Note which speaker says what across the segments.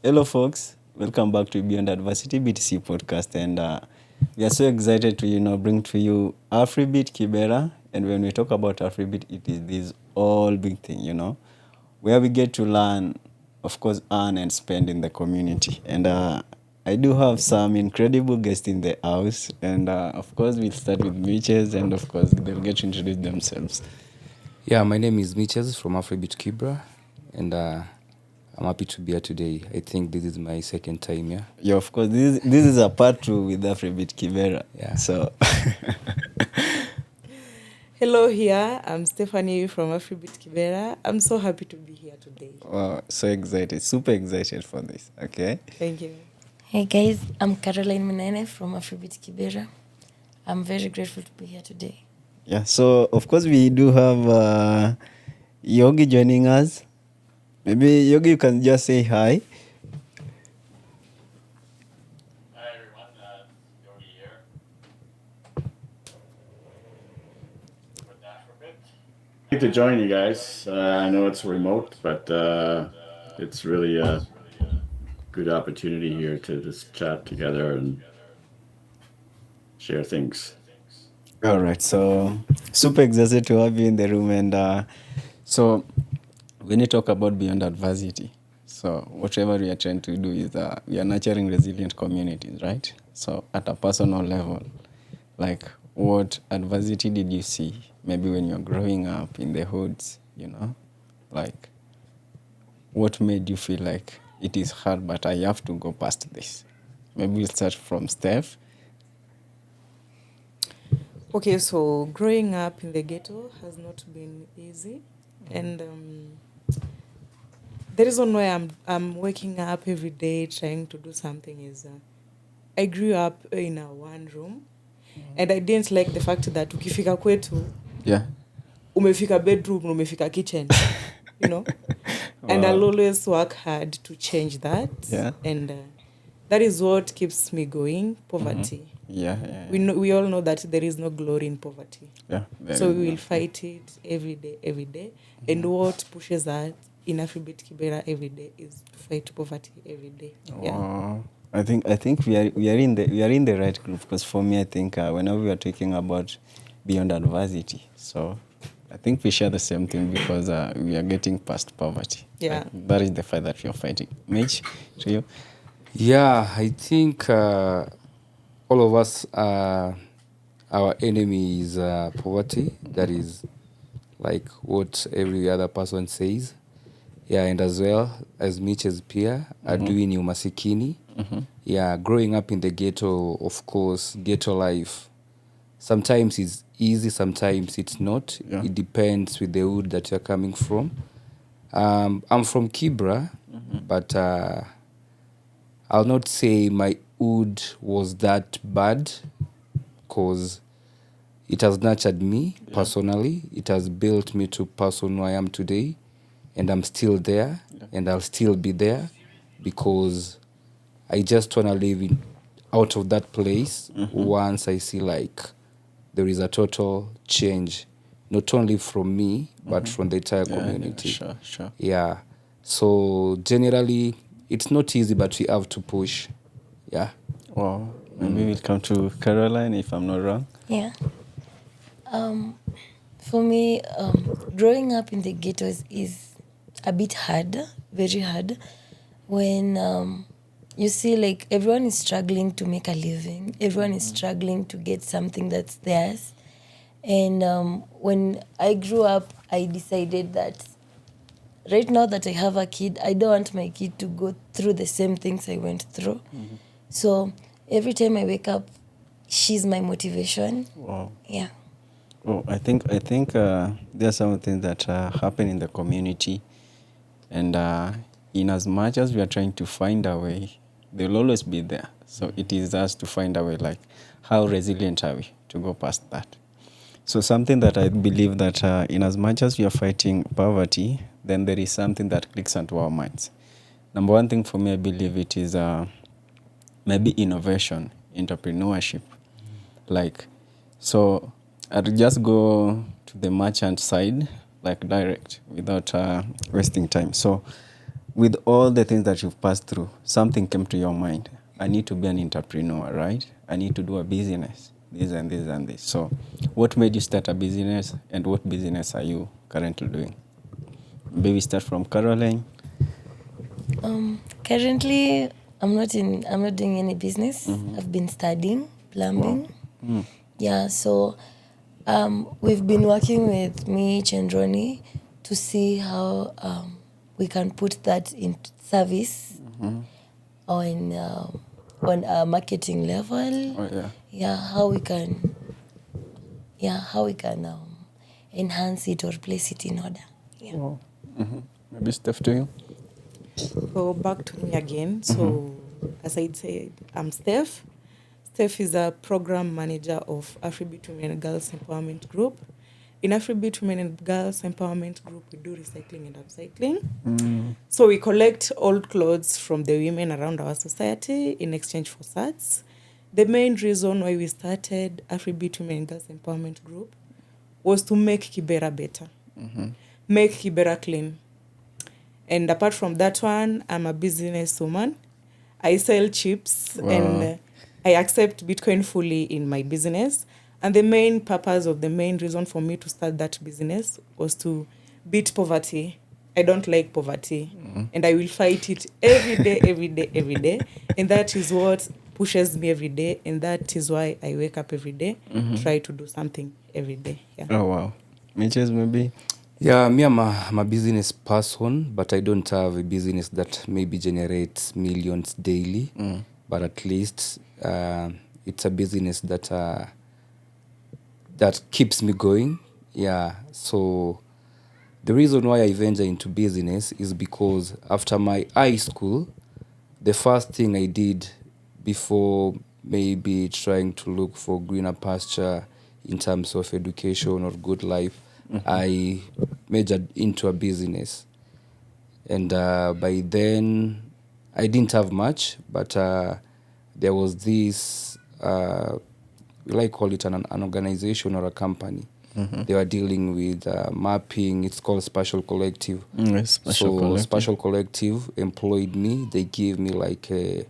Speaker 1: Hello, folks. Welcome back to Beyond Adversity BTC podcast, and we are so excited to bring to you Afribit, Kibera. And when we talk about Afribit, it is this all big thing, where we get to learn, of course, earn and spend in the community. And I do have some incredible guests in the house, and of course, we'll start with Mitches, and of course, they'll get to introduce themselves.
Speaker 2: Yeah, my name is Mitches from Afribit Kibera, and I'm happy to be here today. I think this is my second time here.
Speaker 1: Yeah, of course, this is a part two with Afribit Kibera.
Speaker 2: Yeah.
Speaker 1: So.
Speaker 3: Hello, here. I'm Stephanie from Afribit Kibera. I'm so happy to be here today.
Speaker 1: Wow, so excited, super excited for this. Okay.
Speaker 3: Thank you.
Speaker 4: Hey guys, I'm Caroline Munene from Afribit Kibera. I'm very grateful to be here today.
Speaker 1: Yeah, so of course we do have Yogi joining us. Maybe Yogi, you can just say hi.
Speaker 5: Hi everyone, Yogi here with Afribit. Great to join you guys. I know it's remote, but it's really a good opportunity here to just chat together and share things.
Speaker 1: All right, so super excited to have you in the room. And so when you talk about beyond adversity, so whatever we are trying to do is we are nurturing resilient communities, right? So at a personal level, like what adversity did you see maybe when you're growing up in the hoods, like what made you feel like it is hard, but I have to go past this? Maybe we'll start from Steph.
Speaker 3: Okay, so growing up in the ghetto has not been easy. And the reason why I'm waking up every day trying to do something is I grew up in a one room. And I didn't like the fact that ukifika kwetu,
Speaker 1: Yeah.
Speaker 3: umefika bedroom, umefika kitchen, And I'll always work hard to change that.
Speaker 1: Yeah.
Speaker 3: And that is what keeps me going, poverty.
Speaker 1: Yeah.
Speaker 3: We all know that there is no glory in poverty.
Speaker 1: Yeah.
Speaker 3: So we will fight it every day. And what pushes us in Afribit Kibera every day is to fight poverty every day. Yeah.
Speaker 1: I think we are in the right group, because for me I think whenever we are talking about beyond adversity, so I think we share the same thing, because we are getting past poverty.
Speaker 3: Yeah.
Speaker 1: Like, that is the fight that we are fighting. Mitch, to you?
Speaker 2: Yeah, I think all of us, our enemy is poverty. That is like what every other person says. Yeah, and as well as Mitch's peer, doing umasikini. Yeah, growing up in the ghetto, of course, ghetto life. Sometimes it's easy, sometimes it's not.
Speaker 1: Yeah.
Speaker 2: It depends with the hood that you're coming from. I'm from Kibera, but I'll not say my hood was that bad, because it has nurtured me personally. It has built me to person who I am today, and I'm still there, and I'll still be there, because I just want to live out of that place once I see like there is a total change, not only from me, but from the entire community.
Speaker 1: Sure.
Speaker 2: Yeah. So generally, it's not easy, but we have to push. Yeah.
Speaker 1: Wow. Maybe we'll come to Caroline, if I'm not wrong.
Speaker 4: Yeah. For me, growing up in the ghettos is a bit hard, very hard. When you see like everyone is struggling to make a living, everyone is struggling to get something that's theirs. And when I grew up, I decided that right now that I have a kid, I don't want my kid to go through the same things I went through. So every time I wake up, she's my motivation.
Speaker 1: Wow.
Speaker 4: Yeah.
Speaker 1: Oh, I think there are some things that happen in the community, and in as much as we are trying to find a way, they'll always be there. So it is us to find a way, like how resilient are we to go past that. So something that I believe that in as much as we are fighting poverty, then there is something that clicks into our minds. Number one thing for me, I believe it is maybe innovation, entrepreneurship. Like, so I'd just go to the merchant side, like direct, without wasting time. So with all the things that you've passed through, something came to your mind. I need to be an entrepreneur, right? I need to do a business, this and this and this. So what made you start a business, and what business are you currently doing? Maybe start from Caroline.
Speaker 4: Currently, I'm not doing any business. I've been studying plumbing. Yeah, so we've been working with Mitch and Ronnie to see how we can put that into service on a marketing level.
Speaker 1: Oh, yeah.
Speaker 4: Yeah, how we can enhance it or place it in order. Yeah.
Speaker 1: Wow. Maybe Steph to you.
Speaker 3: So back to me again. So as I said, I'm Steph. Steph is a program manager of Afribit Women and Girls Empowerment Group. In Afribit Women and Girls Empowerment Group, we do recycling and upcycling. So we collect old clothes from the women around our society in exchange for sats. The main reason why we started Afribit Women and Girls Empowerment Group was to make Kibera better, make Kibera clean. And apart from that one, I'm a businesswoman. I sell chips and I accept Bitcoin fully in my business. And the main purpose of the main reason for me to start that business was to beat poverty. I don't like poverty. And I will fight it every day, every day, every day. And that is what pushes me every day. And that is why I wake up every day, try to do something every day. Yeah.
Speaker 1: Oh, wow. Mitches, maybe?
Speaker 2: Yeah, me, I'm a business person, but I don't have a business that maybe generates millions daily. But at least it's a business that keeps me going. Yeah, so the reason why I venture into business is because after my high school, the first thing I did before maybe trying to look for greener pasture in terms of education or good life, I majored into a business. And by then, I didn't have much, but there was this, will I call it an organization or a company? They were dealing with mapping. It's called Spatial Collective. Spatial Collective employed me. They gave me like a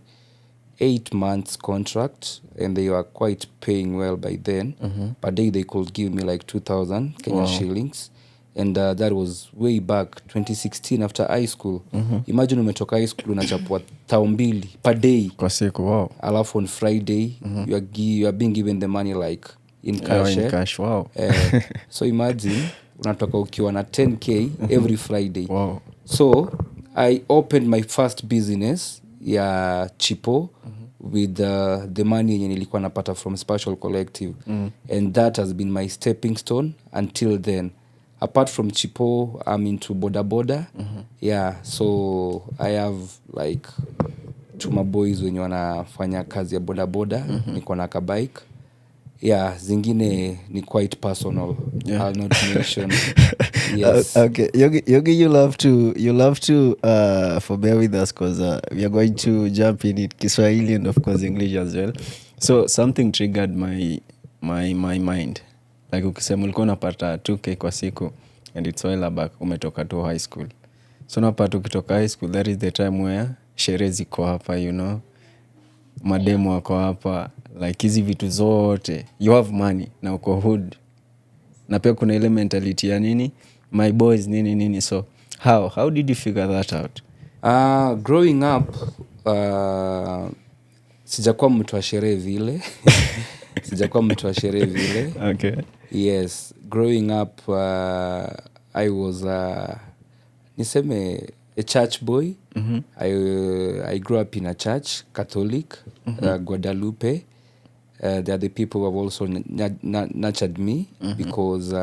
Speaker 2: 8 months contract, and they were quite paying well by then. Per day they could give me like 2,000 Kenya shillings, and that was way back 2016 after high school. Imagine umetoka high school unachapwa 2,000 per day
Speaker 1: Kwa siku, wow.
Speaker 2: alafu on Friday you are being given the money like in cash.
Speaker 1: In cash, wow.
Speaker 2: So imagine unatoka ukiwa na 10k every Friday.
Speaker 1: Wow.
Speaker 2: So I opened my first business ya chipo with the money yenye nilikuwa napata from Spatial Collective. And that has been my stepping stone until then. Apart from chipo, I'm into boda. Yeah, so I have like 2 maboys wenye wanafanya kazi ya boda. Niko na kabike. Yeah, zingine ni quite personal.
Speaker 1: Yeah.
Speaker 2: I'll not mention. Yes.
Speaker 1: Okay, Yogi, you love to forbear with us because we are going to jump in it Kiswahili and of course English as well. So something triggered my mind. Like ukisema ulikuwa unapata 2k kwa siku and it's while back umetoka to high school. So unapata ukitoka high school, that is the time where sherehe ziko hapa, you know. Mademo wako hapa, like hizi vitu zote. You have money na uko hood. Na pia kuna ile mentality ya nini? My boys nini. So how did you figure that out?
Speaker 2: Growing up, sijakuwa mtu wa sherehe vile.
Speaker 1: Okay.
Speaker 2: Yes, growing up I was niseme a church boy. I grew up in a church, Catholic, Guadalupe. They are the people who have also nurtured me because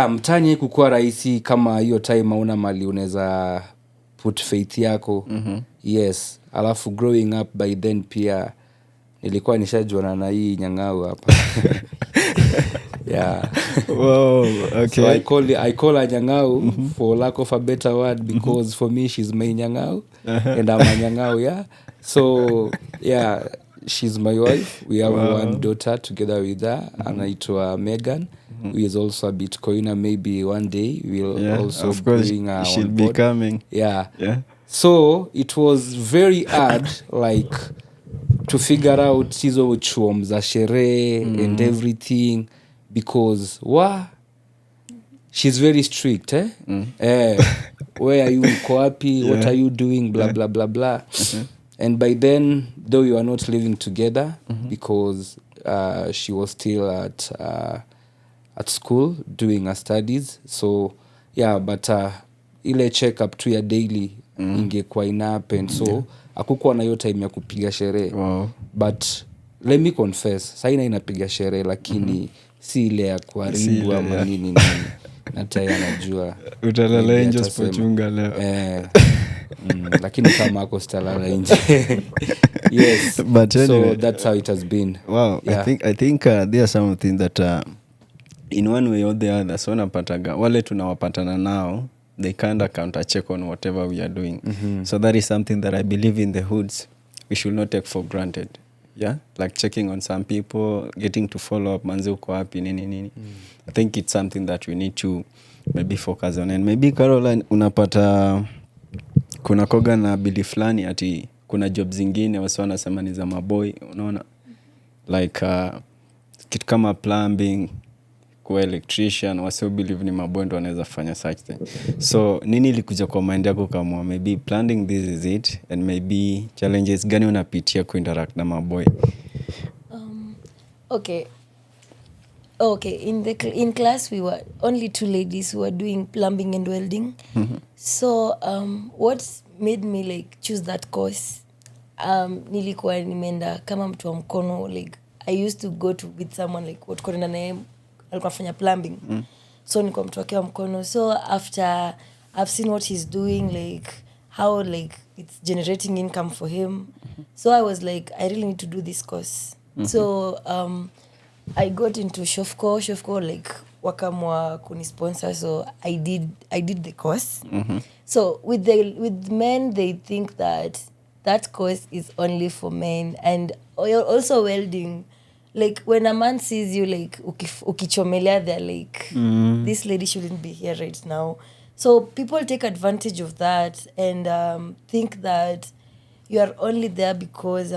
Speaker 2: mtani kukua rahisi kama hiyo time hauna mali unaweza put faith yako. Yes, alafu growing up by then pia nilikuwa nishajuana na hii nyang'au hapa. Yeah.
Speaker 1: Wow, okay.
Speaker 2: So I call her nyang'au for lack of a better word because for me she's my nyang'au and I'm a nyang'au, yeah. So she's my wife. We have one daughter together with her, anaitwa Megan. who is also a Bitcoiner. Maybe one day we'll also
Speaker 1: of course,
Speaker 2: bring her
Speaker 1: she'll
Speaker 2: on
Speaker 1: be
Speaker 2: board.
Speaker 1: coming.
Speaker 2: Yeah.
Speaker 1: Yeah.
Speaker 2: So it was very hard, like, to figure out hizo chuom za sherehe and everything, because she's very strict, where are you, uko wapi, what are you doing, blah blah blah blah. And by then, though we were not living together, because she was still at school doing her studies, so yeah, but ile check up tu ya daily ingekuwa inapen, so akukuwa na hiyo time ya kupiga sherehe.
Speaker 1: Wow.
Speaker 2: But let me confess, saina inapiga sherehe, lakini si ile ya kuharibu ama nini hata yeye anajua
Speaker 1: Utalala nje usipochunga leo.
Speaker 2: Lakini kama ako stalala nje. Yes,
Speaker 1: But anyway,
Speaker 2: so that's how it has been.
Speaker 1: Wow,
Speaker 2: Yeah.
Speaker 1: I think there are some things that in one way or the other, so napataga wale tunawapatana nao, they kind of counter check on whatever we are doing. So that is something that I believe in the hoods we should not take for granted. Yeah, like checking on some people, getting to follow up, manze uko wapi nini. I think it's something that we need to maybe focus on. And maybe Caroline, unapata kuna koga na bili fulani ati kuna job zingine wasi wanasema ni za maboy, unaona, like kitu kama plumbing, kwa electrician, wasi believe ni maboy ndo wanaweza fanya such thing. So nini ilikuja kwa mind yako kama maybe planning this is it, and maybe challenges gani unapitia kuinteract na maboy?
Speaker 4: Okay, in class we were only 2 ladies who were doing plumbing and welding. So what made me like choose that course, nilikuwa nimeenda kama mtu wa mkono, like I used to go to with someone like what kwenda naye alikuwa anafanya plumbing. So nilikuwa mtu wake wa mkono, so after I've seen what he's doing, like how like it's generating income for him. So I was like, I really need to do this course. So I got into Shofco like wakamwa kunisponsor, so I did the course. So with men, they think that course is only for men, and also welding, like when a man sees you like ukichomelea, they're like, this lady shouldn't be here right now. So people take advantage of that and think that you are only there because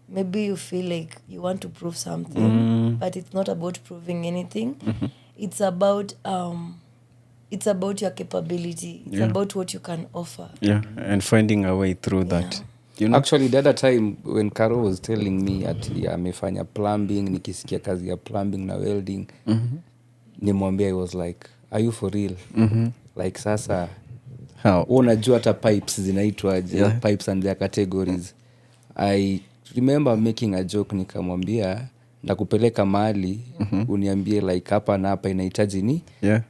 Speaker 4: maybe you feel like you want to prove something, but it's not about proving anything. It's about your capability. It's about what you can offer.
Speaker 1: Yeah, and finding a way through that. You know?
Speaker 2: Actually, the other time when Carol was telling me ati amefanya plumbing, nikisikia kazi ya plumbing na welding, nimwambia, I was like, are you for real? Like sasa,
Speaker 1: How?
Speaker 2: Unajua hata pipes zinaitwaje, pipes and their categories. I remember making a joke, nikamwambia nakupeleka mahali uniambie like hapa na hapa inahitaji ni.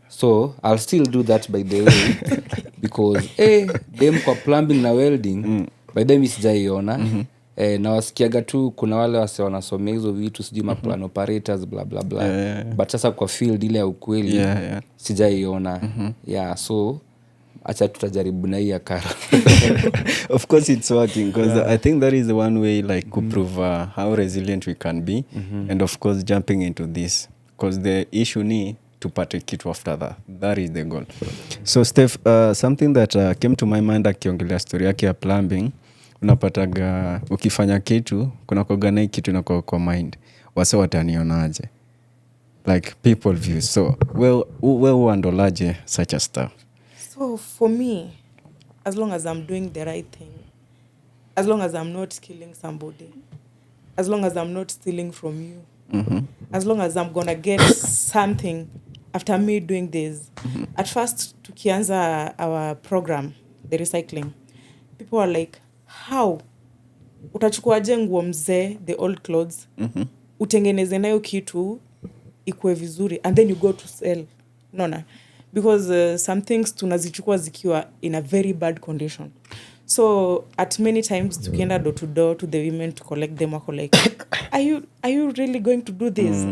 Speaker 2: So I'll still do that by the way because dem kwa plumbing na welding by the way sijaiona. Na wasikiaga tu kuna wale wase wanasomea hizo vitu sijui maplan operators bla bla bla. But sasa kwa field ile ya ukweli sijaiona. So acha tutajaribu na hii ya Karo.
Speaker 1: Of course it's working because I think that is the one way like to prove how resilient we can be, and of course jumping into this because the issue ni tupate kitu after that is the goal. So Steph, something that came to my mind akiongelea story yake ya plumbing, unapataga ukifanya kitu kuna kuganai kitu na kwa mind wase watanionaje, like people view. So well uandolaje such a stuff?
Speaker 3: So for me, as long as I'm doing the right thing, as long as I'm not killing somebody, as long as I'm not stealing from you, as long as I'm gonna get something after me doing this. At first, tukianza our program, the recycling, people are like, how? Utachukuaje nguo mzee, the old clothes, utengeneze nayo kitu, ikue vizuri, and then you go to sell. No. Because some things tunazichukua zikiwa in a very bad condition. So at many times tukienda door to door to the women to collect them, wako like, are you really going to do this?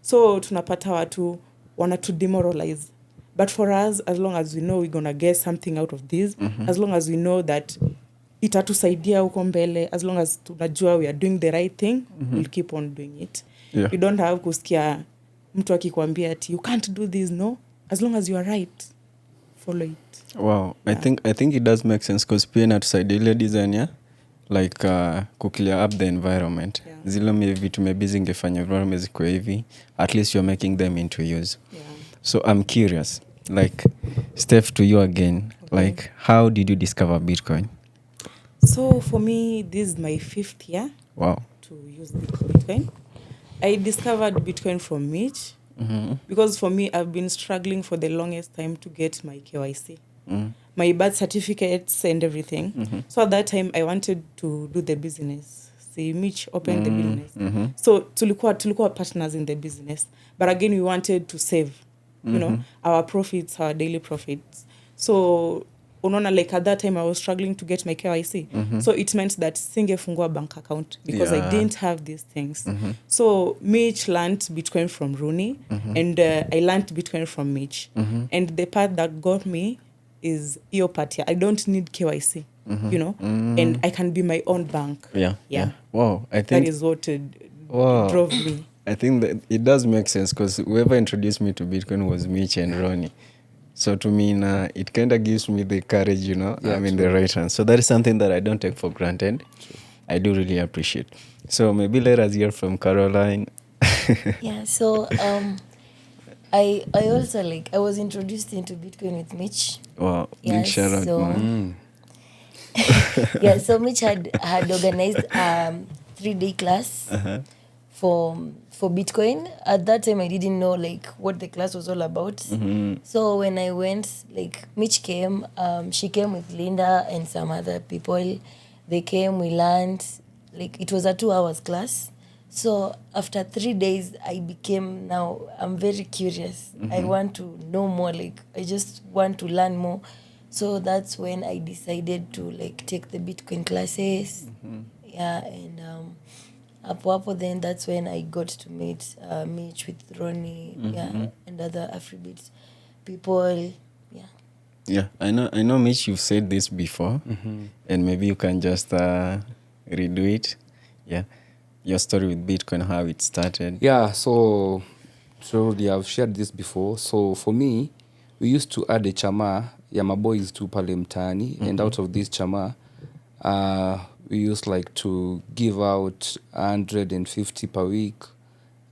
Speaker 3: So tunapata watu wana to demoralize. But for us, as long as we know we're gonna get something out of this, as long as we know that itatusaidia huko mbele, as long as tunajua we are doing the right thing, we'll keep on doing it. We don't have kusikia mtu akikwambia ati you can't do this, no, as long as you are right, follow it.
Speaker 1: Wow,
Speaker 3: Yeah.
Speaker 1: I think it does make sense because pia inatusaidia ile design ya like kuclear up the environment.
Speaker 3: Yeah.
Speaker 1: Zile vitu maybe zingefanya environment zikuwe hivi, at least you're making them into use.
Speaker 3: Yeah.
Speaker 1: So I'm curious, like Steph, to you again,
Speaker 3: Okay.
Speaker 1: like how did you discover Bitcoin?
Speaker 3: So for me, this is my 5th year
Speaker 1: Wow.
Speaker 3: to use Bitcoin. I discovered Bitcoin from Mitch because for me, I've been struggling for the longest time to get my KYC, my birth certificates and everything. So at that time, I wanted to do the business. See, Mitch opened the business. So tulikuwa partners in the business. But again, we wanted to save, you know, our profits, our daily profits. So unaona, like at that time I was struggling to get my KYC. So it meant that singefungua bank account because I didn't have these things. So Mitch learned Bitcoin from Rooney and I learned Bitcoin from Mitch. And the part that got me is your part here. I don't need KYC, you know, and I can be my own bank.
Speaker 1: Yeah. Wow, I
Speaker 3: That
Speaker 1: think
Speaker 3: is what
Speaker 1: Wow.
Speaker 3: drove me.
Speaker 1: I think that it does make sense because whoever introduced me to Bitcoin was Mitch and Ronnie. So to me, it kind of gives me the courage, you know,
Speaker 2: Yeah,
Speaker 1: I'm in the right hand. So that is something that I don't take for granted. I do really appreciate. So maybe let us hear from Caroline.
Speaker 4: Yeah, so I also like I was introduced into Bitcoin with Mitch.
Speaker 1: Wow,
Speaker 4: Yeah,
Speaker 1: big shout out,
Speaker 4: so-
Speaker 1: man.
Speaker 4: Yeah, so Mitch had organized 3-day class for Bitcoin. At that time, I didn't know like what the class was all about. So when I went, like Mitch came, she came with Linda and some other people. They came, we learned. Like it was a 2 hours class. So after 3 days, I'm very curious. I want to know more. Like I just want to learn more. So that's when I decided to like take the Bitcoin classes. Yeah, and hapo then that's when I got to meet Mitch with Ronnie, yeah, and other Afribit people. Yeah.
Speaker 1: Yeah, I know, Mitch, you've said this before, and maybe you can just redo it. Yeah, your story with Bitcoin, how it started.
Speaker 2: Yeah, so I've shared this before. So for me, we used to add a chama ya maboys tu pale mtaani, and out of this chama, we used like to give out 150 per week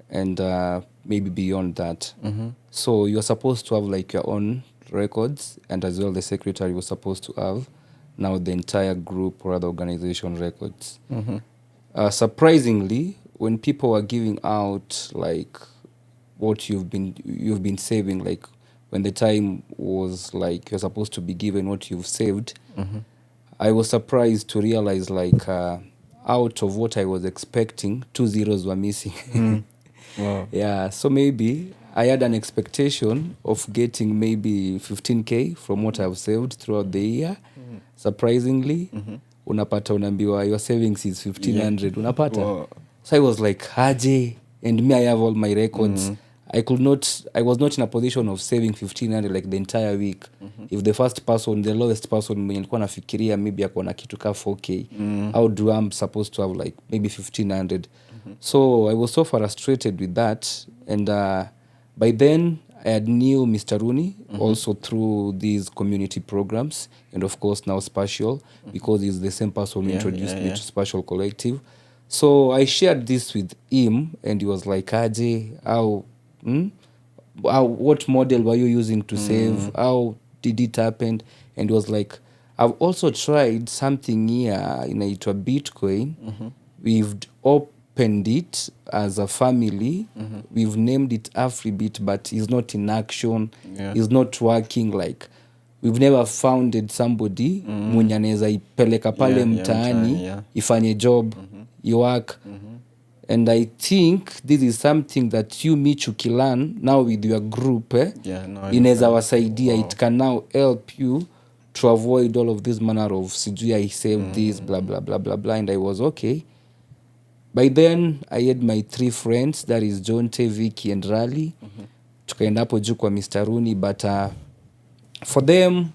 Speaker 2: and maybe beyond that. So you're supposed to have like your own records, and as well the secretary was supposed to have now the entire group or other organization records. Surprisingly, when people are giving out like what you've been saving, like when the time was like you're supposed to be given what you've saved, I was surprised to realize like out of what I was expecting, 2 zeros were missing.
Speaker 1: Wow.
Speaker 2: Yeah, so maybe I had an expectation of getting maybe 15K from what I've saved throughout the year. Surprisingly, unapata unaambiwa your savings is 1,500. Unapata.
Speaker 1: Wow.
Speaker 2: So I was like, haje, and me, I have all my records. I was not in a position of saving 1,500 like the entire week. If the lowest person mwenye nilikuwa nafikiria maybe ako na kitu ka 4K, how do I'm supposed to have like maybe 1,500? So I was so frustrated with that, and by then I had knew Mr. Rooney also through these community programs, and of course now Spatial, because he's the same person who introduced me to Spatial Collective. So I shared this with him, and he was like, Aje, what model were you using to save? How did it happen? And he was like, I've also tried something here inaitwa Bitcoin. We've opened it as a family. We've named it Afribit, but it's not in action.
Speaker 1: Yeah.
Speaker 2: It's not working. Like we've never founded somebody mwenye anaweza ipeleka pale mtaani ifanye job, you work. And I think this is something that you Mitch ukilearn now with your group inaweza wasaidia. It can now help you to avoid all of this manner of sijui I saved this blah blah blah blah blah. And I was okay. By then I had my 3 friends, that is John T, Vicky and Rally. Tukaenda hapo juu kwa Mr. Rooney, but for them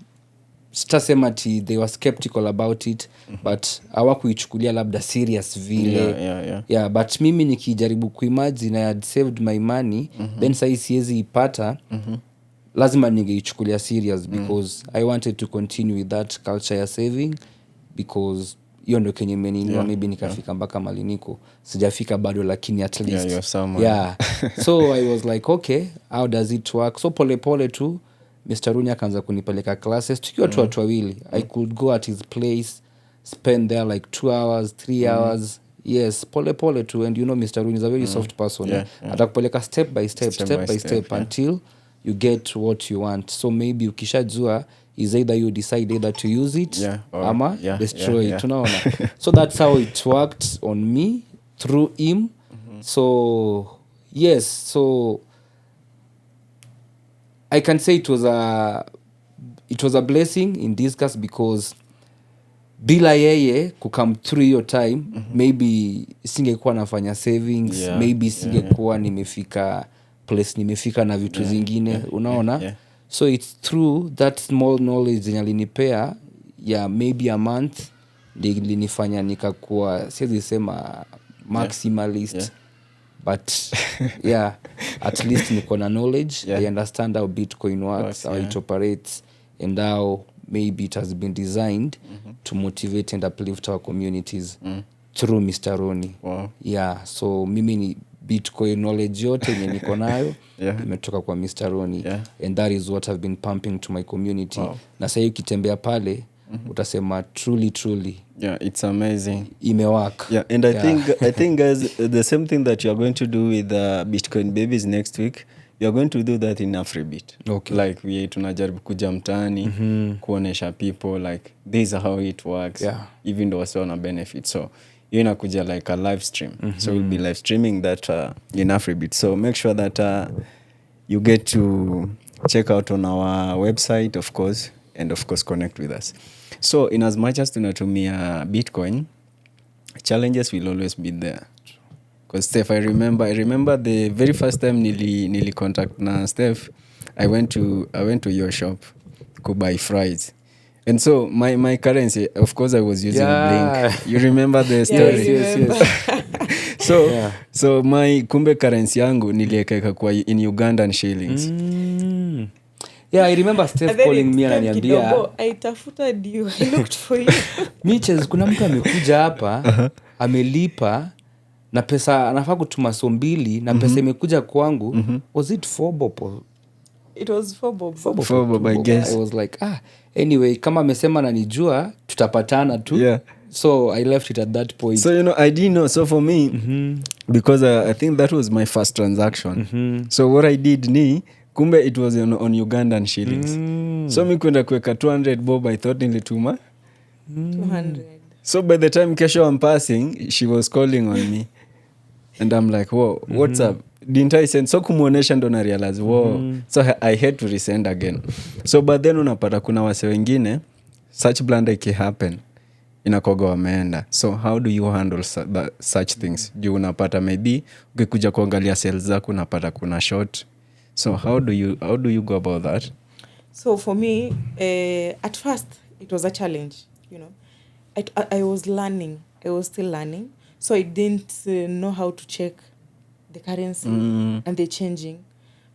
Speaker 2: sitasema ati they were skeptical about it, but hawakuichukulia labda serious vile. Yeah, but mimi nikijaribu kuimagine I had saved my money, then sahii siwezi ipata, lazima ningeichukulia serious because I wanted to continue with that culture ya saving, because hiyo ndo kenye meninua maybe nikafika mpaka maliniko. Sijafika bado, lakini at least so I was like, okay, how does it work? So pole pole tu Mr. Runi akaanza kunipeleka classes tukiwa tu watu wawili. I could go at his place, spend there like 2 hours 3 hours. Yes, pole pole tu. And you know Mr. Runi is a very soft person. Atakupeleka step by step until you get what you want. So maybe ukishajua is either you decide either to use it ama destroy it. Tunaona. So that's how it worked on me through him. So yes, so I can say it was a blessing in disguise, because bila yeye kukam through your time, maybe singekuwa nafanya savings, maybe singekuwa nimefika place nimefika na vitu zingine, unaona. So it's through that small knowledge zenye alinipea ya maybe a month ndio ilinifanya nikakuwa, siwezi sema maximalist, but yeah, at least niko na knowledge. I understand how Bitcoin works, how it operates, and how maybe it has been designed to motivate and uplift our communities through Mr. Roni. Yeah, so mimi ni Bitcoin knowledge yote yenye niko nayo imetoka kwa Mr. Roni, and that is what I've been pumping to my community. Na sasa ukitembea pale utasema truly
Speaker 1: it's amazing,
Speaker 2: imework.
Speaker 1: And I think guys, the same thing that you are going to do with the Bitcoin babies next week, you are going to do that in Afribit. Like we tunajaribu kuja mtaani kuonesha people like this is how it works, even though wasi wana benefit. So you're inakuja like a live stream, so we'll be live streaming that in Afribit. So make sure that you get to check out on our website, of course, and of course connect with us. So in as much as tunatumia Bitcoin, challenges will always be there. Because Steph, I remember the very first time nili contact na Steph, I went to your shop to buy fries. And so my currency, of course, I was using Blink. You remember the story?
Speaker 3: Yes.
Speaker 1: So my kumbe currency yangu niliweka kwa in Ugandan shillings.
Speaker 2: Yeah, I remember Steph calling me and ananiambia,
Speaker 3: I tafuta you, I looked for you.
Speaker 2: Mitches, kuna mtu amekuja hapa, amelipa na pesa anafaa kutuma $2 na pesa imekuja kwangu. Was it 4 bob?
Speaker 3: It was 4 bob.
Speaker 1: 4 bob, I guess.
Speaker 2: I was like, anyway, kama amesema ananijua, tutapatana tu. So I left it at that point.
Speaker 1: So I didn't know. So for me, because I think that was my first transaction. So what I did kumbe it was on Ugandan shillings. So mi kwenda kuweka 200 bob, I thought nilituma
Speaker 3: 200.
Speaker 1: So by the time kesho I'm passing, she was calling on me. And I'm like, whoa, what's up? Didn't I send? So kumuonesha ndo na realize, whoa. So I had to resend again. So but then unapata kuna wase wengine, such blunder happen, inakoga wameenda. So how do you handle such things? Juu unapata maybe, ukikuja kuangalia sales zako unapata kuna short. So how do you go about that?
Speaker 3: So for me, at first, it was a challenge, I was learning. I was still learning. So I didn't know how to check the currency and the changing.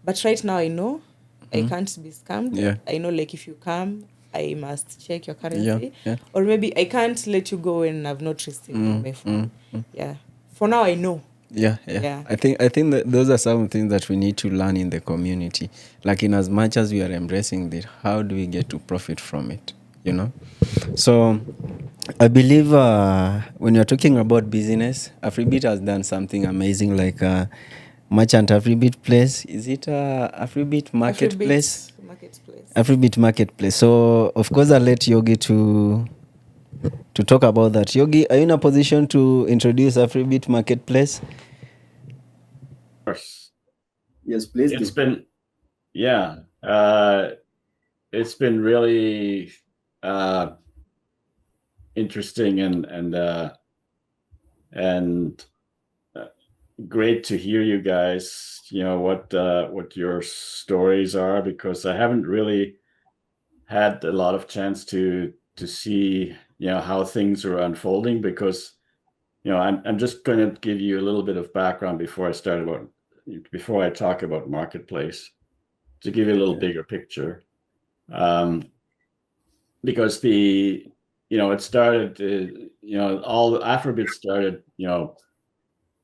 Speaker 3: But right now I know I can't be scammed.
Speaker 1: Yeah.
Speaker 3: I know like if you come, I must check your currency. Or maybe I can't let you go when I've not received my phone. Yeah. For now I know.
Speaker 1: Yeah. I think that those are some things that we need to learn in the community. Like in as much as we are embracing it, how do we get to profit from it? So I believe when you're talking about business, Afribit has done something amazing, like merchant Afribit place. Is it Afribit marketplace? Afribit marketplace. So of course I'll let Yogi to talk about that. Yogi, are you in a position to introduce Afribit marketplace?
Speaker 5: Of course.
Speaker 1: Yes, please.
Speaker 5: It's been really interesting and great to hear you guys, what your stories are, because I haven't really had a lot of chance to see, how things are unfolding, because, I'm just going to give you a little bit of background before I talk about Marketplace, to give you a little bigger picture. Because it started, all the Afribit started,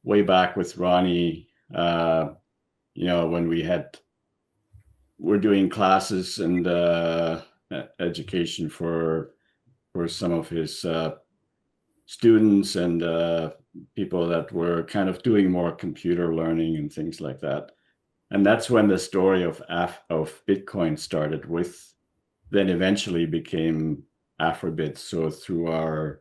Speaker 5: way back with Ronnie, when we're doing classes and education for some of his students and people that were kind of doing more computer learning and things like that. And that's when the story of Bitcoin started with, then eventually became Afribit. So through our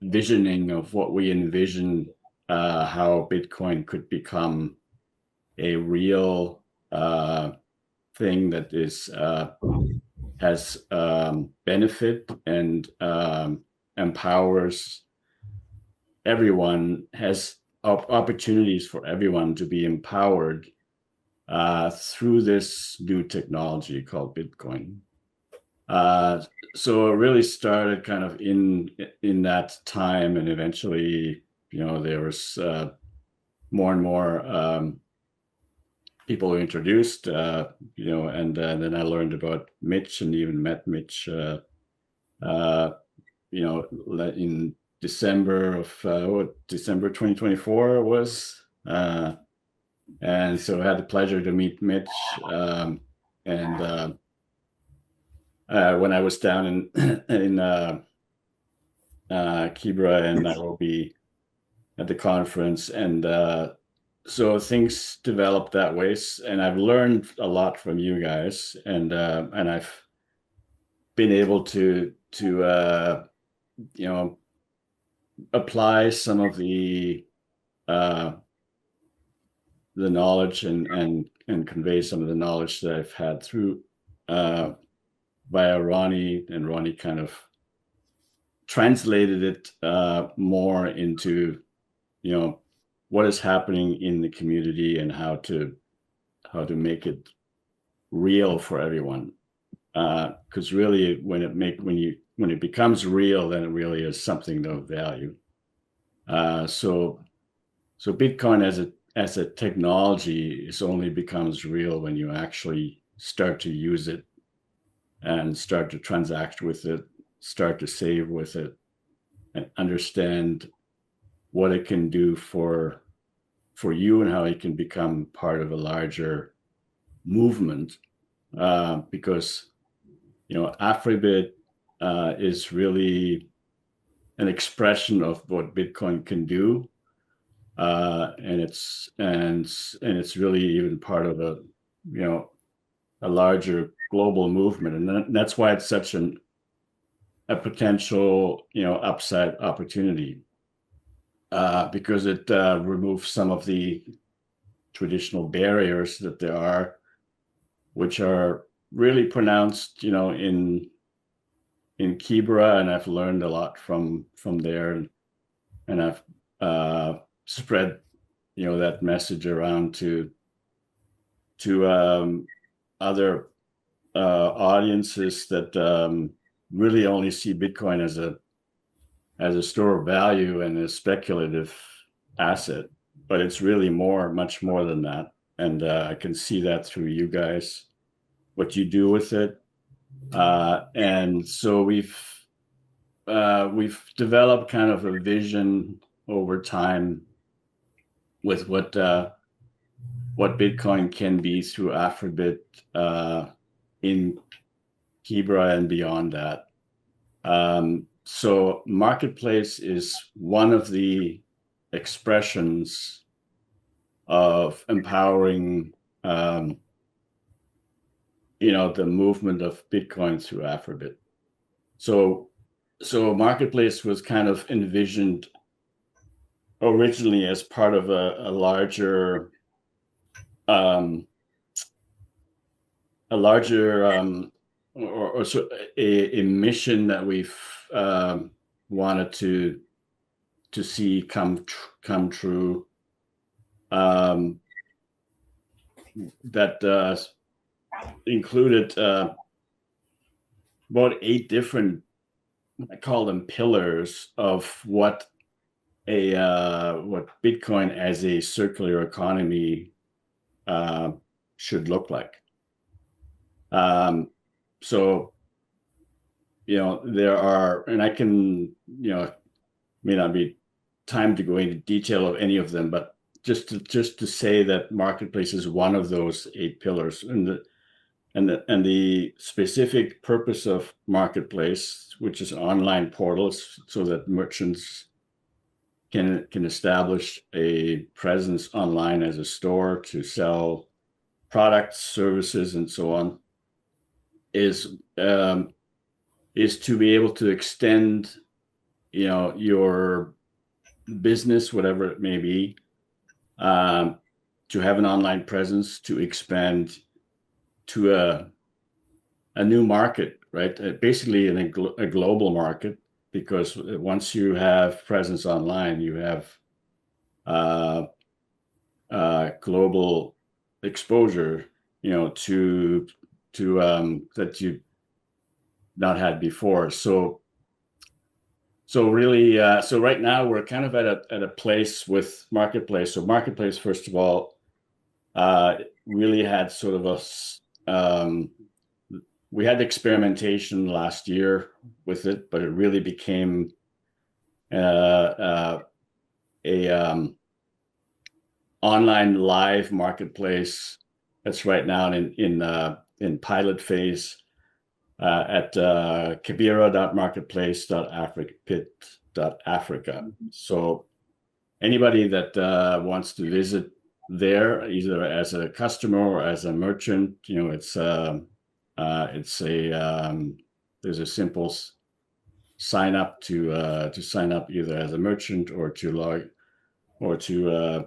Speaker 5: visioning of what we envision, how Bitcoin could become a real thing that has benefit and empowers everyone, has opportunities for everyone to be empowered through this new technology called Bitcoin. So it really started kind of in that time, and eventually, there was more and more people were introduced, and then I learned about Mitch and even met Mitch, in December of December 2024 it was. And so I had the pleasure to meet Mitch. And when I was down in Kibera and Nairobi at the conference, and so things developed that way, and I've learned a lot from you guys, and I've been able to apply some of the knowledge and convey some of the knowledge that I've had through via Ronnie, and Ronnie kind of translated it more into what is happening in the community and how to make it real for everyone. Because really, when it becomes real, then it really is something of value. So Bitcoin as a technology only becomes real when you actually start to use it and start to transact with it, start to save with it, and understand what it can do for you and how it can become part of a larger movement. Because Afribit is really an expression of what Bitcoin can do, and it's really even part of a larger global movement, and that's why it's such a potential upside opportunity, because it removes some of the traditional barriers that there are, which are really pronounced in Kibera, and I've learned a lot from there, and I've spread that message around to other audiences that really only see Bitcoin as a store of value and a speculative asset, but it's really much more than that. And I can see that through you guys, what you do with it. And so we've developed kind of a vision over time with what Bitcoin can be through Afribit in Kibera and beyond that. So Marketplace is one of the expressions of empowering the movement of Bitcoin through Afribit. So Marketplace was kind of envisioned originally as part of a larger or so a mission that we've wanted to see come true, that included about 8 different, I call them pillars of what Bitcoin as a circular economy should look like. So, there are, and I can, may not be time to go into detail of any of them, but just to say that marketplace is one of those 8 pillars, and the specific purpose of marketplace, which is online portals, so that merchants can establish a presence online as a store to sell products, services, and so on, is to be able to extend, your business, whatever it may be, to have an online presence, to expand to a new market, right? Basically a global market, because once you have presence online, you have global exposure, to that you not had before. So really, so right now we're kind of at a place with marketplace. So marketplace, first of all, really had sort of we had experimentation last year with it, but it really became a online live marketplace that's right now in pilot phase at kibera.marketplace.afribit.africa. So anybody that wants to visit there, either as a customer or as a merchant, there's a simple sign up to sign up either as a merchant or to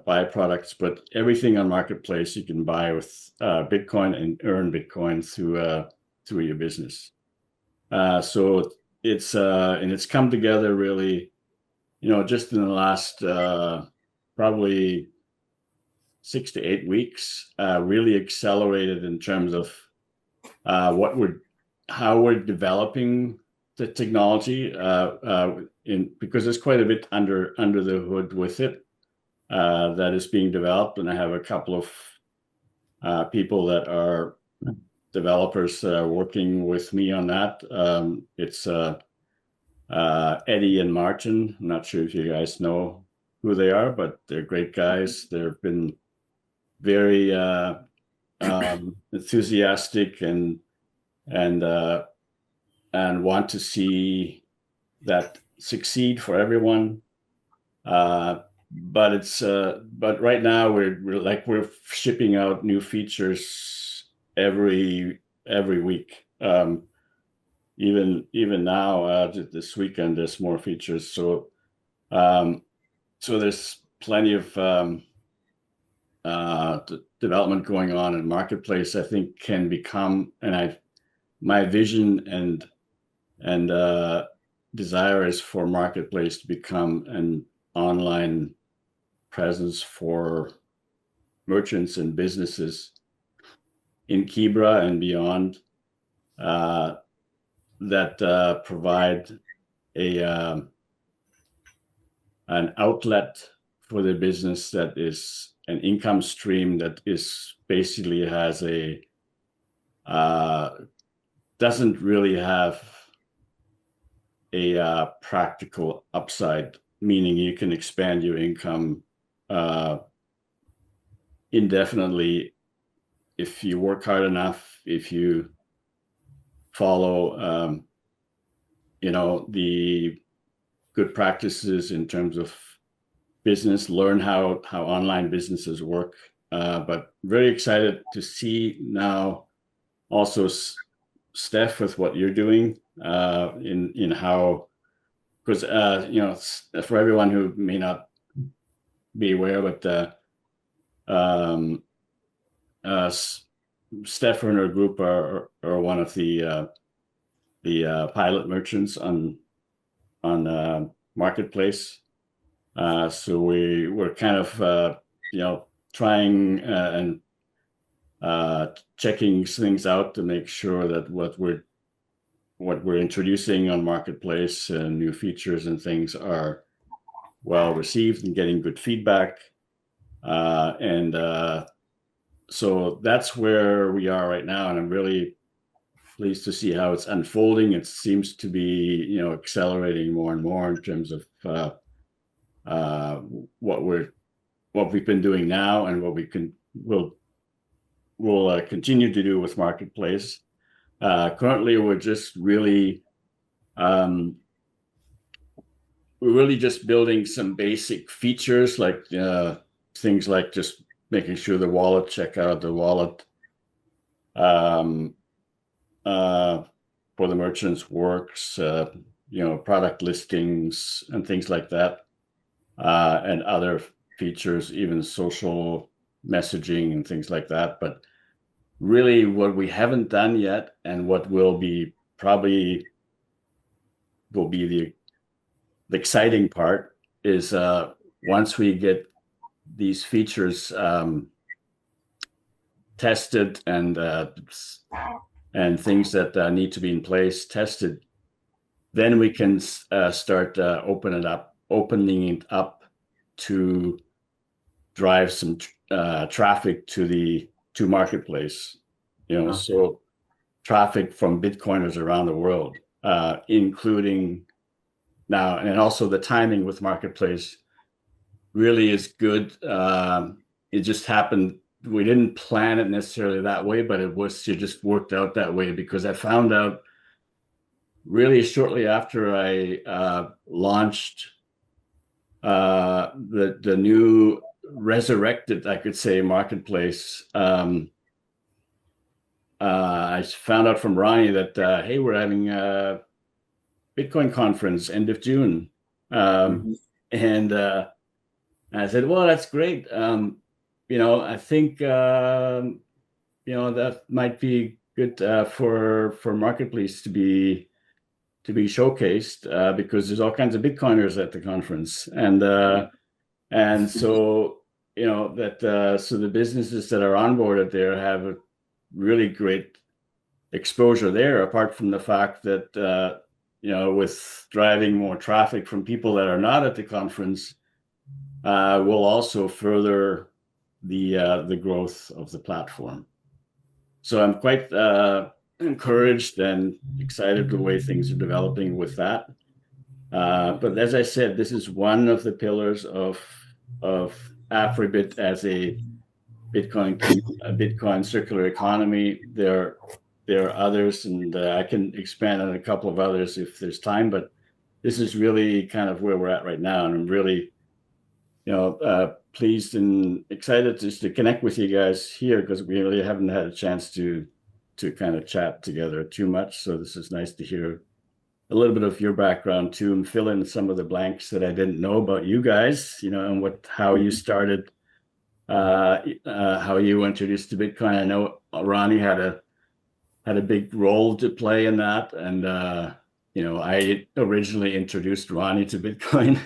Speaker 5: buy products. But everything on marketplace you can buy with Bitcoin and earn Bitcoin through your business. So it's come together really, just in the last probably 6 to 8 weeks, really accelerated in terms of how we're developing the technology, because there's quite a bit under the hood with it that is being developed, and I have a couple of people that are developers working with me on that. It's Eddie and Martin. I'm not sure if you guys know who they are, but they're great guys. They've been very enthusiastic and want to see that succeed for everyone. But right now we're shipping out new features every week. Even now, this weekend, there's more features. So there's plenty of development going on in marketplace. I think can become, my vision and desire is for marketplace to become an online presence for merchants and businesses in Kibera and beyond, that provide an outlet for the business that is an income stream that is basically doesn't really have a practical upside, meaning you can expand your income indefinitely if you work hard enough, if you follow the good practices in terms of business, learn how online businesses work. But very excited to see now also Steph with what you're doing in how, because for everyone who may not be aware, but Steph and her group are one of the pilot merchants on marketplace. So we're kind of trying and checking things out to make sure that what we're introducing on Marketplace and new features and things are well received and getting good feedback. So that's where we are right now, and I'm really pleased to see how it's unfolding. It seems to be, accelerating more and more in terms of what we've been doing now and what we'll continue to do with Marketplace. Currently, we're really just building some basic features like things like just making sure the wallet, check out the wallet for the merchants works, product listings and things like that, and other features, even social messaging and things like that. But really what we haven't done yet and what will be the exciting part is once we get these features tested and things that need to be in place tested, then we can start opening it up to drive some traffic to Marketplace. So traffic from Bitcoiners around the world, including now, and also the timing with Marketplace really is good. It just happened. We didn't plan it necessarily that way, but it just worked out that way because I found out really shortly after I launched the new resurrected, I could say, Marketplace. I found out from Ronnie that hey, we're having a Bitcoin conference end of June, and I said, well, that's great. I think that might be good for Marketplace to be showcased because there's all kinds of Bitcoiners at the conference, and so so the businesses that are onboarded there have a really great exposure there. Apart from the fact that with driving more traffic from people that are not at the conference, will also further the growth of the platform. So I'm quite encouraged and excited the way things are developing with that. But as I said, this is one of the pillars of Afribit as a Bitcoin circular economy. There are others, and I can expand on a couple of others if there's time. But this is really kind of where we're at right now, and I'm really, pleased and excited just to connect with you guys here because we really haven't had a chance to kind of chat together too much. So this is nice to hear a little bit of your background too, and fill in some of the blanks that I didn't know about you guys, and how you started, how you were introduced to Bitcoin. I know Ronnie had a big role to play in that, and I originally introduced Ronnie to Bitcoin.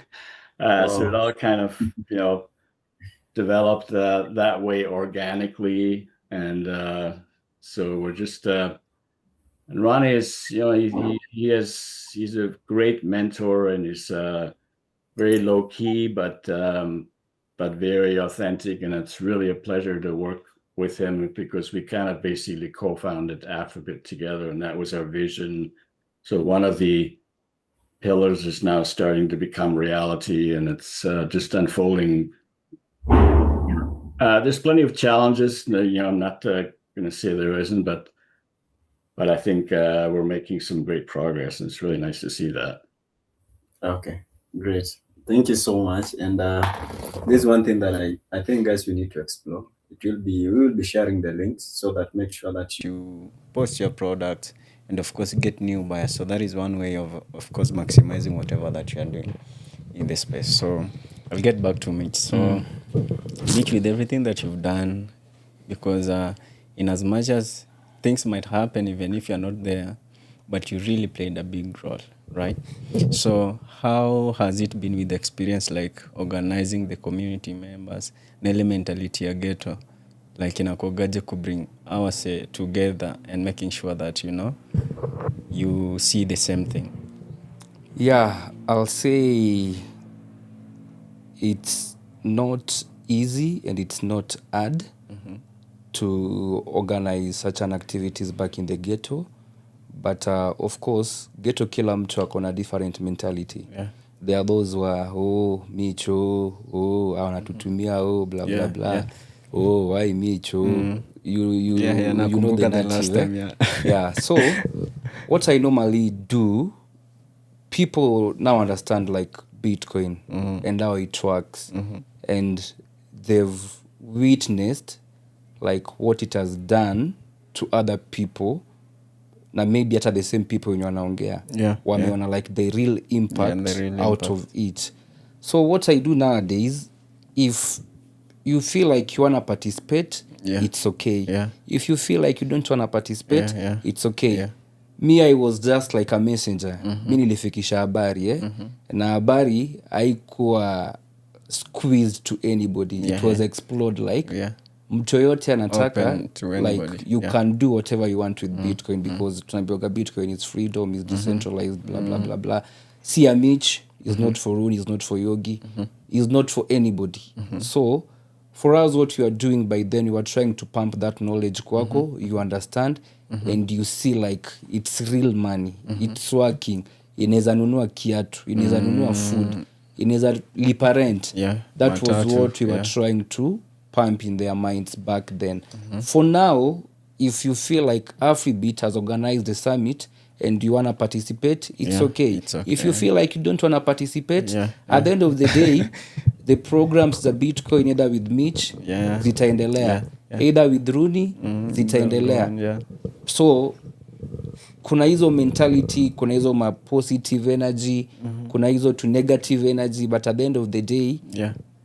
Speaker 5: So it all kind of developed that way organically, and so we're just and Ronnie is he's a great mentor, and he's very low key but very authentic, and it's really a pleasure to work with him because we kind of basically co-founded Afribit together, and that was our vision. So one of the pillars is now starting to become reality, and it's just unfolding. There's plenty of challenges. I'm not going to say there isn't, but I think we're making some great progress, and it's really nice to see that.
Speaker 1: Okay, great. Thank you so much. And this is one thing that I think, guys, we need to explore. We will be sharing the links so that make sure that you post your product and of course get new buyers. So that is one way of course maximizing whatever that you are doing in the space. So I'll get back to Mitch. So Mitch, with everything that you've done, because in as much as things might happen even if you're not there, but you really played a big role, right? So how has it been with the experience, like organizing the community members, na ile mentality ya ghetto, like inakogaje kubring our say together and making sure that you see the same thing?
Speaker 2: Yeah, I'll say it's not easy and it's not hard to organize such an activities back in the ghetto. But of course, ghetto kila mtu akona different mentality.
Speaker 1: Yeah.
Speaker 2: There are those who are, micho, wanatutumia, blah, blah, blah.
Speaker 1: Yeah.
Speaker 2: Why micho? You
Speaker 1: Yeah,
Speaker 2: know the
Speaker 1: nakumbuka the
Speaker 2: narrative.
Speaker 1: last time, yeah.
Speaker 2: Yeah, so what I normally do, people now understand like Bitcoin and how it works. And they've witnessed like what it has done to other people, na maybe hata the same people wenye wanaongea wameona like the real impact out of it. So what I do nowadays, if you feel like you want to participate, it's okay.
Speaker 1: Yeah.
Speaker 2: If you feel like you don't want to participate, it's okay.
Speaker 1: Yeah.
Speaker 2: Me, I was just like a messenger. Mi nilifikisha habari na habari haikuwa squeezed to anybody. It was explored like mtu yoyote anataka, like you can do whatever you want with Bitcoin, because tunabioga Bitcoin is freedom, is decentralized, blah blah blah blah. See a Mitch is not for Rune, is not for Yogi, is not for anybody. So for us, what you are doing by then, you are trying to pump that knowledge kwako, you understand, and you see like it's real money, it's working. Inaweza nunua kiatu, inaweza nunua food, inaweza lipa rent. That was what we were trying to pump in their minds back then. For now, if you feel like Afribit has organized the summit and you want to participate, it's okay. If you feel like you don't want to participate, at the end of the day, the programs, the Bitcoin, either with Mitch, zitaendelea. Either with Rooney, zitaendelea. So, kuna hizo mentality, kuna hizo ma positive energy, kuna hizo to negative energy, but at the end of the day,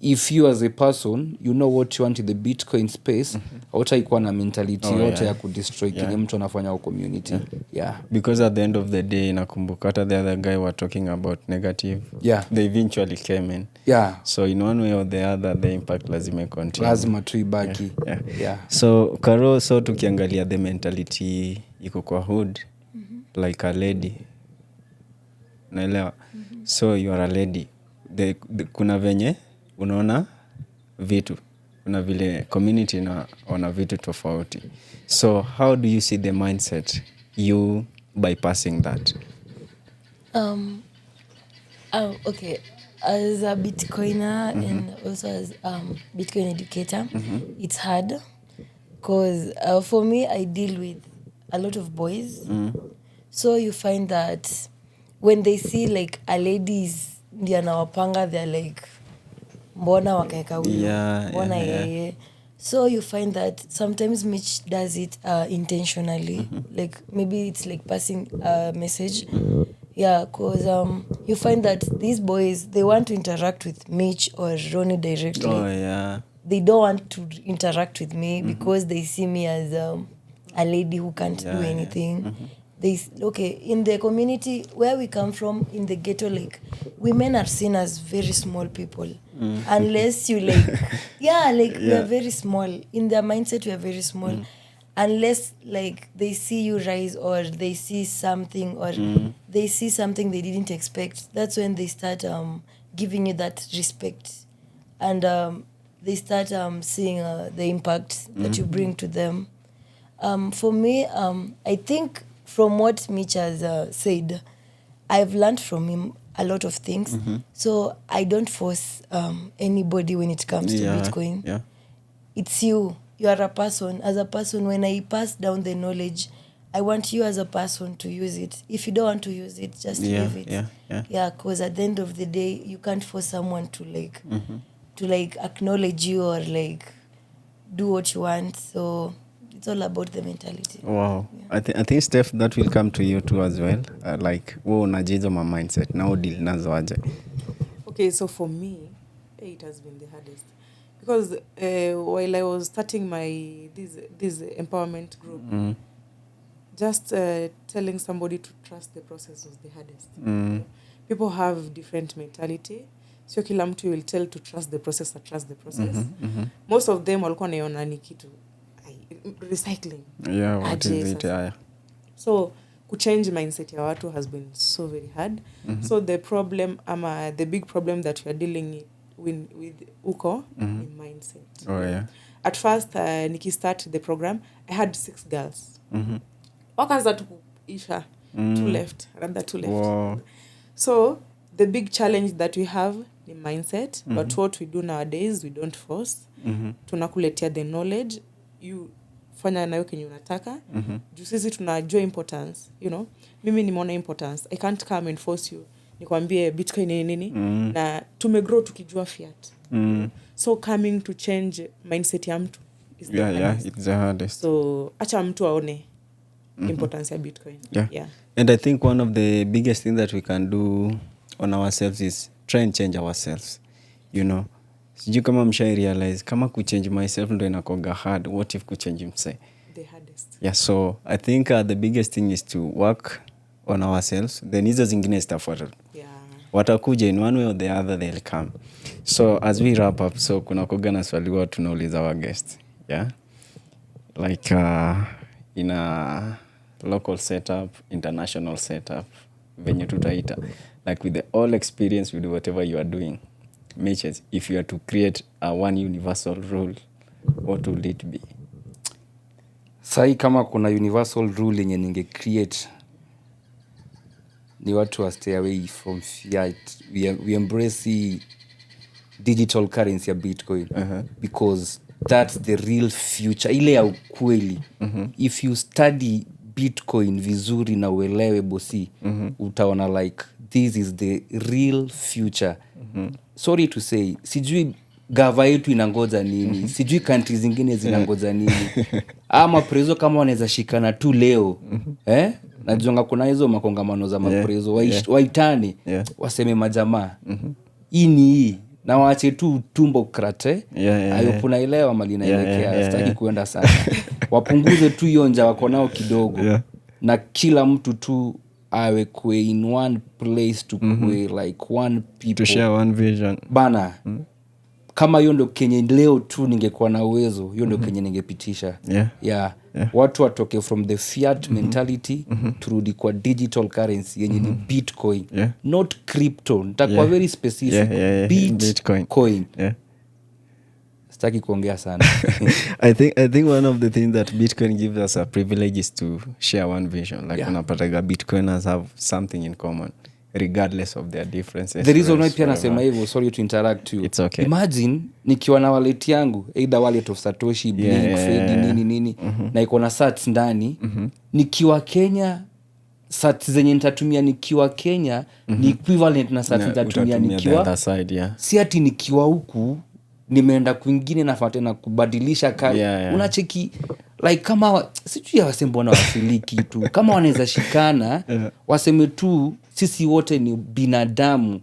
Speaker 2: if you as a person, you know what you want in the Bitcoin space, hautaikuwa na mentality yote ya kudestroy kile mtu anafanya kwa community.
Speaker 1: Because at the end of the day, nakumbuka hata the other guy were talking about negative. They eventually came in. So in one way or the other, the impact lazima continue.
Speaker 2: Lazima tuibaki.
Speaker 1: So Karo, so tukiangalia the mentality iko kwa hood, like a lady. Naelewa. So you are a lady. Kuna venye unaona vitu, kuna vile community na ona vitu tofauti. So how do you see the mindset you bypassing that?
Speaker 4: Okay, as a Bitcoiner and also as Bitcoin educator, it's hard because for me, I deal with a lot of boys. So you find that when they see like a ladies ndio anawapanga, they're like, mbona wakaeka huyu, mbona yeye. So you find that sometimes Mitch does it intentionally. Like maybe it's like passing a message. Because you find that these boys, they want to interact with Mitch or Ronnie directly. They don't want to interact with me because they see me as a lady who can't do anything. In the community where we come from, in the ghetto, like women are seen as very small people, unless you like we are very small in their mindset. We are very small, unless like they see you rise or they see something or they see something they didn't expect. That's when they start giving you that respect, and they start seeing the impact that you bring to them. For me, I think from what Mitch has said, I've learned from him a lot of things. So I don't force anybody when it comes to Bitcoin. It's you. You are a person. As a person, when I pass down the knowledge, I want you as a person to use it. If you don't want to use it, just leave it. Because at the end of the day, you can't force someone to like acknowledge you or like do what you want. So it's all about the mentality.
Speaker 1: Wow. I think Steph, that will come to you too as well. Like, unajizo my mindset. Now deal nazo aje.
Speaker 3: Okay, so for me, it has been the hardest. Because while I was starting my this empowerment group, just telling somebody to trust the process was the hardest. People have different mentality. sio kila mtu will tell to trust the process. Most of them walikuwa naiona ni kitu recycling.
Speaker 1: Yeah, what is it? Yeah.
Speaker 3: So kuchange mindset ya watu has been so very hard. So the problem the big problem that we are dealing with uko in mindset.
Speaker 1: Oh yeah.
Speaker 3: At first nikistart the program I had 6 girls. Wakaanza tu kuisha, 2 left, another 2 left.
Speaker 1: Wow.
Speaker 3: So the big challenge that we have ni mindset, but what we do nowadays we don't force. Tunakuletea the knowledge, you fanya nayo kenye unataka. Juu sisi tunajua importance, you know. Mimi nimeona importance. I can't come and force you. Nikwambie Bitcoin ni nini na tumegrow tukijua fiat. So coming to change mindset ya mtu is the hardest.
Speaker 1: It's the hardest.
Speaker 3: So acha mtu aone importance ya Bitcoin.
Speaker 1: Yeah. And I think one of the biggest things that we can do on ourselves is try and change ourselves. You know, sijui kama mshai realize kama kuchange myself ndo inakoga hard, what if kuchange mse?
Speaker 3: The hardest.
Speaker 1: Yeah, so I think the biggest thing is to work on ourselves. Then hizo zingine zitafuata.
Speaker 3: Yeah.
Speaker 1: Watakuja in one way or the other, they'll come. So as we wrap up, so kuna koga na swali wa tunauliza our guest. Yeah. Like in a local setup, international setup, venye tutaita, like with the all experience with whatever you are doing, Mitches, if you are to create a one universal rule, what would it be?
Speaker 2: Sai kama kuna universal rule yenye ninge create ni watu wa stay away from fiat. We embrace the digital currency ya Bitcoin because that's the real future, ile ya ukweli. If you study Bitcoin vizuri na uelewe bosi, utaona like this is the real future. Sorry to say, sijui gava yetu inangoja nini, sijui countries zingine zinangoja nini. Ama prezo kama wanaweza shikana tu leo, najonga kuna hizo makongamano za maprezo waitane, waseme majamaa. Hii ni hii na waache tu tumbo krate. Ayo punaelewa mali naelekea, sitaki kuenda sana. Wapunguze tu hiyo njaa wako nao kidogo. Na kila mtu tu awe kwe in one place to kwe like one people.
Speaker 1: To share one vision.
Speaker 2: Bana. Kama hiyo ndo kenye leo tu ningekuwa na uwezo, hiyo ndo kenye ningepitisha. Watu watoke from the fiat mentality turudi kwa digital currency yenye ni Bitcoin, not crypto. Nitakuwa very specific. Bitcoin. Sitaki kuongea sana.
Speaker 1: I think one of the things that Bitcoin gives us a privilege is to share one vision. Like unapataga Bitcoiners have something in common regardless of their differences.
Speaker 2: The reason why pia nasema hivyo, sorry to interrupt you.
Speaker 1: It's okay.
Speaker 2: Imagine nikiwa na wallet yangu, either wallet of Satoshi, Blink, Fedi, nini na iko na sats ndani, nikiwa Kenya, sats zenye nitatumia nikiwa Kenya ni equivalent na sats nitatumia nikiwa si ati nikiwa huku nimeenda kwingine na fatena kubadilisha unacheki like kama sijui ya waseme mbona wasiliki tu kama wanaweza shikana waseme tu sisi wote ni binadamu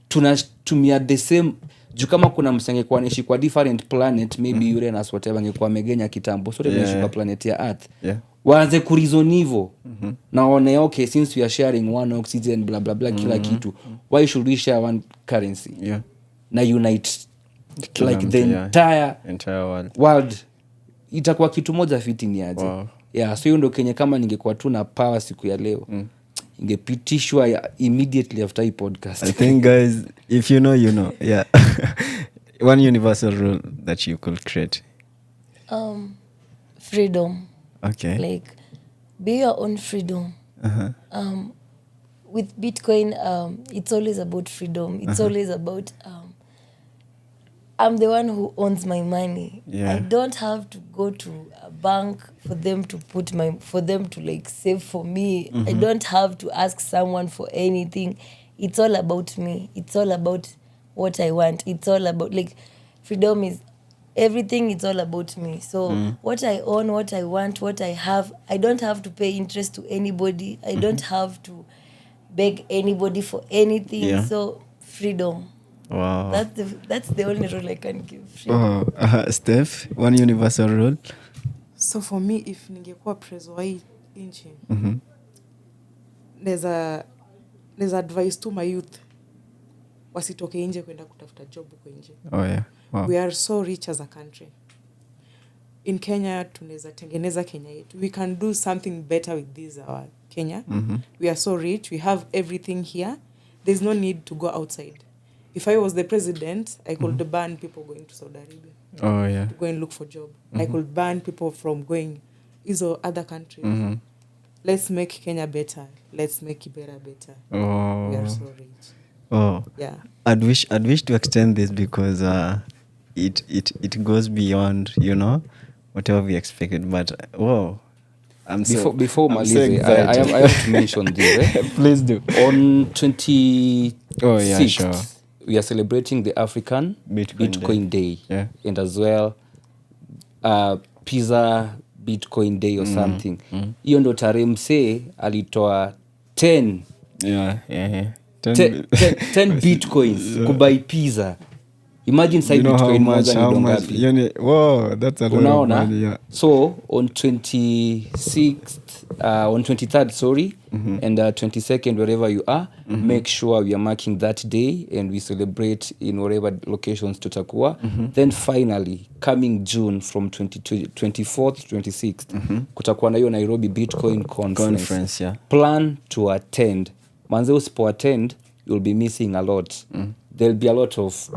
Speaker 2: tunatumia the same juu kama kuna msenge kwa nishi kwa different planet maybe Uranus whatever angekuwa megenya kitambo sote tunaishi kwa planet ya Earth waanze kureason hivyo naone okay since we are sharing one oxygen blah blah blah kila kitu why should we share one currency na unite like the entire world itakuwa kitu moja fiti ni aje. So hiyo ndo kenye kama ningekuwa tu na power siku ya leo ingepitishwa immediately after hii podcast.
Speaker 1: I think guys if you know you know. One universal rule that you could create.
Speaker 4: Freedom.
Speaker 1: Okay.
Speaker 4: Like be your own freedom. With Bitcoin it's always about freedom. It's always about I'm the one who owns my money. I don't have to go to a bank for them to for them to like save for me. I don't have to ask someone for anything. It's all about me. It's all about what I want. It's all about like freedom is everything. It's all about me. So what I own, what I want, what I have, I don't have to pay interest to anybody. I don't have to beg anybody for anything. So freedom.
Speaker 1: Wow.
Speaker 4: That's the only rule I can give.
Speaker 1: Steph, one universal rule.
Speaker 3: So for me, if ningekuwa preso wa nchi, there's advice to my youth. wasitoke nje kwenda kutafuta job huko nje.
Speaker 1: Oh yeah. Wow.
Speaker 3: We are so rich as a country. In Kenya tunaweza tengeneza Kenya yetu. We can do something better with this our Kenya. We are so rich, we have everything here. There's no need to go outside. If I was the president, I could ban people going to Saudi Arabia.
Speaker 1: Oh yeah.
Speaker 3: To go and look for job. I could ban people from going to other countries. Let's make Kenya better. Let's make Kibera better.
Speaker 1: Oh.
Speaker 3: We are so rich.
Speaker 1: Oh.
Speaker 3: Yeah.
Speaker 1: I'd wish to extend this because it goes beyond, you know, whatever we expected. But whoa.
Speaker 2: Before
Speaker 1: I'm so
Speaker 2: Malize, I have to mention this.
Speaker 1: Please do.
Speaker 2: On 26th,
Speaker 1: Oh yeah, sure.
Speaker 2: we are celebrating the African Bitcoin Day.
Speaker 1: Yeah.
Speaker 2: And as well, Pizza Bitcoin Day or something. Hiyo ndo tarehe msee alitoa 10 10 bitcoins kubuy pizza. Imagine side Bitcoin moja ni dongapi.
Speaker 1: Wow, that's a lot of money. Yeah.
Speaker 2: So on 26th, on 23rd, sorry, and 22nd, wherever you are, make sure we are marking that day and we celebrate in whatever locations tutakuwa. Then finally, coming June from 24th to 26th, kutakuwa na hiyo Nairobi Bitcoin Conference.
Speaker 1: Yeah.
Speaker 2: Plan to attend. Manze usipo attend, you'll be missing a lot. There'll be a lot of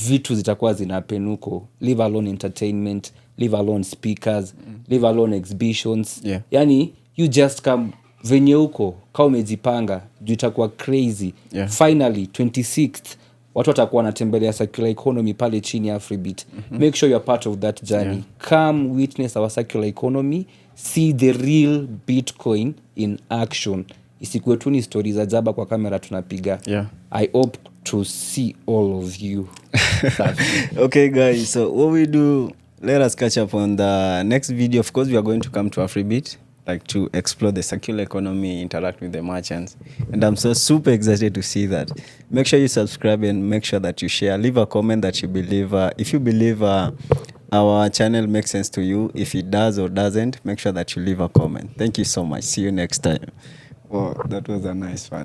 Speaker 2: vitu zitakuwa zinapenuko, leave alone entertainment, leave alone speakers, leave alone exhibitions.
Speaker 1: Yeah.
Speaker 2: Yani you just come venye uko kama umejipanga, juu itakuwa crazy.
Speaker 1: Yeah.
Speaker 2: Finally 26th watu watakuwa wanatembelea circular economy pale chini Afribit. Make sure you're part of that journey.
Speaker 1: Yeah.
Speaker 2: Come witness our circular economy, see the real Bitcoin in action. Isikuwe tu ni stories za jaba kwa kamera tunapiga.
Speaker 1: Yeah.
Speaker 2: I hope to see all of you.
Speaker 1: Okay guys, so what we do, let us catch up on the next video. Of course we are going to come to Afribit, like to explore the circular economy, interact with the merchants, and I'm so super excited to see that. Make sure you subscribe and make sure that you share. Leave a comment that you believe, if you believe our channel makes sense to you. If it does or doesn't, make sure that you leave a comment. Thank you so much. See you next time. Wow, that was a nice one.